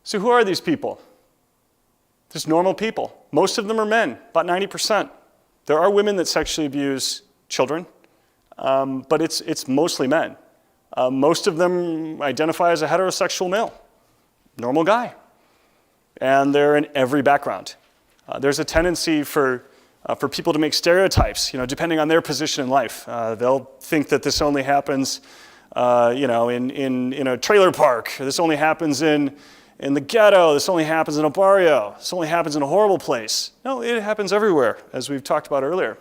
So who are these people? Just normal people. Most of them are men, about 90%. There are women that sexually abuse children, but it's mostly men. Most of them identify as a heterosexual male, normal guy. And they're in every background. There's a tendency for people to make stereotypes, depending on their position in life. They'll think that this only happens, in a trailer park. This only happens in the ghetto. This only happens in a barrio. This only happens in a horrible place. No, it happens everywhere, as we've talked about earlier.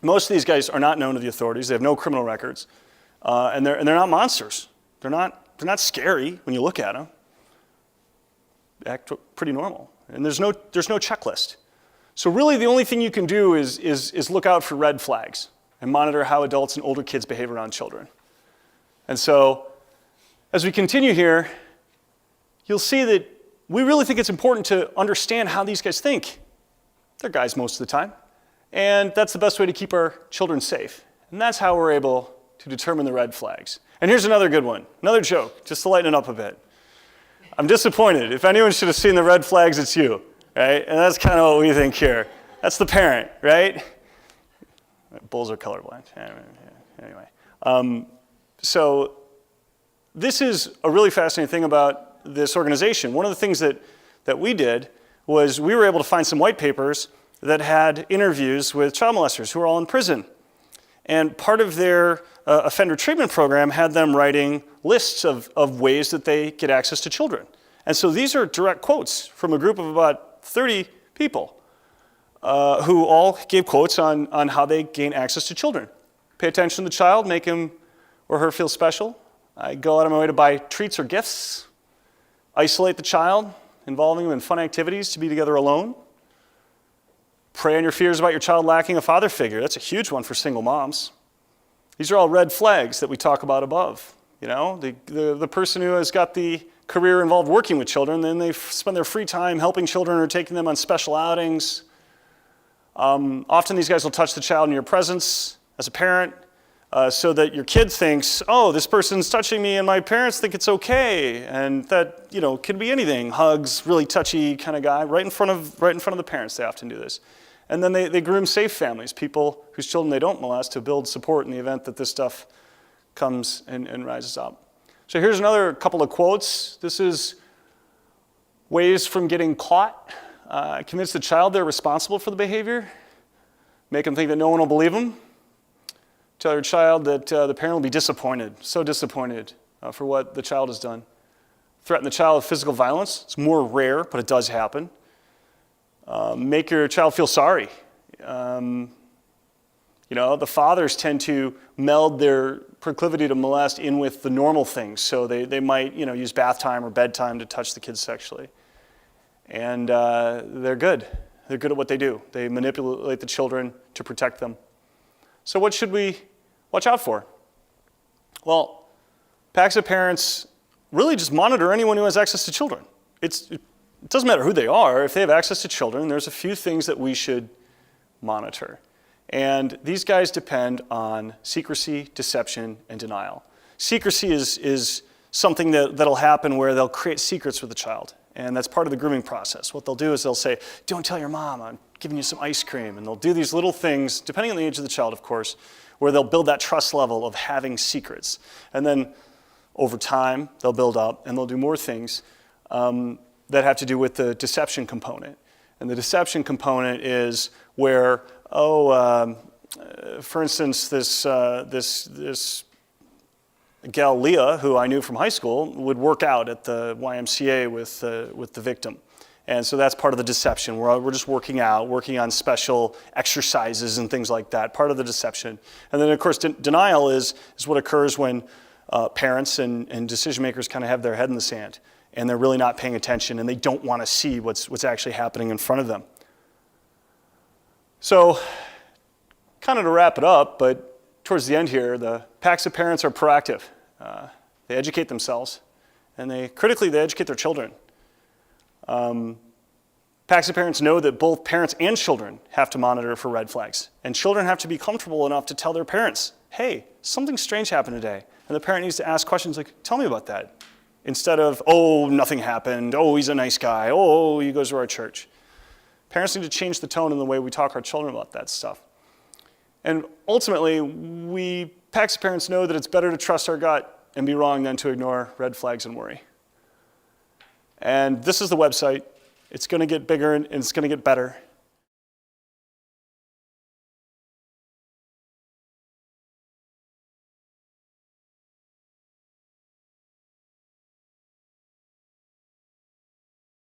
Most of these guys are not known to the authorities. They have no criminal records, and they're not monsters. They're not scary when you look at them. They act pretty normal, and there's no checklist. So really, the only thing you can do is look out for red flags and monitor how adults and older kids behave around children. And so, as we continue here, you'll see that we really think it's important to understand how these guys think. They're guys most of the time. And that's the best way to keep our children safe. And that's how we're able to determine the red flags. And here's another good one, another joke, just to lighten it up a bit. I'm disappointed. If anyone should have seen the red flags, it's you, right? And that's kind of what we think here. That's the parent, right? Bulls are colorblind. Anyway. So this is a really fascinating thing about this organization. One of the things that we did was we were able to find some white papers that had interviews with child molesters who are all in prison. And part of their offender treatment program had them writing lists of ways that they get access to children. And so these are direct quotes from a group of about 30 people who all gave quotes on how they gain access to children. Pay attention to the child, make him or her feel special. I go out of my way to buy treats or gifts. Isolate the child, involving them in fun activities to be together alone. Prey on your fears about your child lacking a father figure. That's a huge one for single moms. These are all red flags that we talk about above. The person who has got the career involved working with children, then they spend their free time helping children or taking them on special outings. Often these guys will touch the child in your presence as a parent so that your kid thinks, oh, this person's touching me and my parents think it's okay. And that, can be anything. Hugs, really touchy kind of guy, right in front of the parents, they often do this. And then they groom safe families, people whose children they don't molest, to build support in the event that this stuff comes and rises up. So here's another couple of quotes. This is ways from getting caught. Convince the child they're responsible for the behavior. Make them think that no one will believe them. Tell your child that the parent will be disappointed, so disappointed for what the child has done. Threaten the child with physical violence. It's more rare, but it does happen. Make your child feel sorry. The fathers tend to meld their proclivity to molest in with the normal things. So they might, use bath time or bedtime to touch the kids sexually. And they're good. They're good at what they do. They manipulate the children to protect them. So what should we watch out for? Well, PACSA parents really just monitor anyone who has access to children. It doesn't matter who they are. If they have access to children, there's a few things that we should monitor. And these guys depend on secrecy, deception, and denial. Secrecy is something that'll happen where they'll create secrets with the child. And that's part of the grooming process. What they'll do is they'll say, don't tell your mom, I'm giving you some ice cream. And they'll do these little things, depending on the age of the child, of course, where they'll build that trust level of having secrets. And then over time, they'll build up and they'll do more things that have to do with the deception component. And the deception component is where, for instance, this gal Leah, who I knew from high school, would work out at the YMCA with the victim. And so that's part of the deception. We're just working on special exercises and things like that, part of the deception. And then, of course, denial is what occurs when parents and decision makers kind of have their head in the sand and they're really not paying attention and they don't want to see what's actually happening in front of them. So, kind of to wrap it up, but towards the end here, the PACSA parents are proactive. They educate themselves, and they educate their children. PACSA parents know that both parents and children have to monitor for red flags, and children have to be comfortable enough to tell their parents, hey, something strange happened today, and the parent needs to ask questions like, tell me about that. instead of, oh, nothing happened, oh, he's a nice guy, oh, he goes to our church. Parents need to change the tone in the way we talk to our children about that stuff. And ultimately, we Paxi parents know that it's better to trust our gut and be wrong than to ignore red flags and worry. And this is the website. It's going to get bigger and it's going to get better.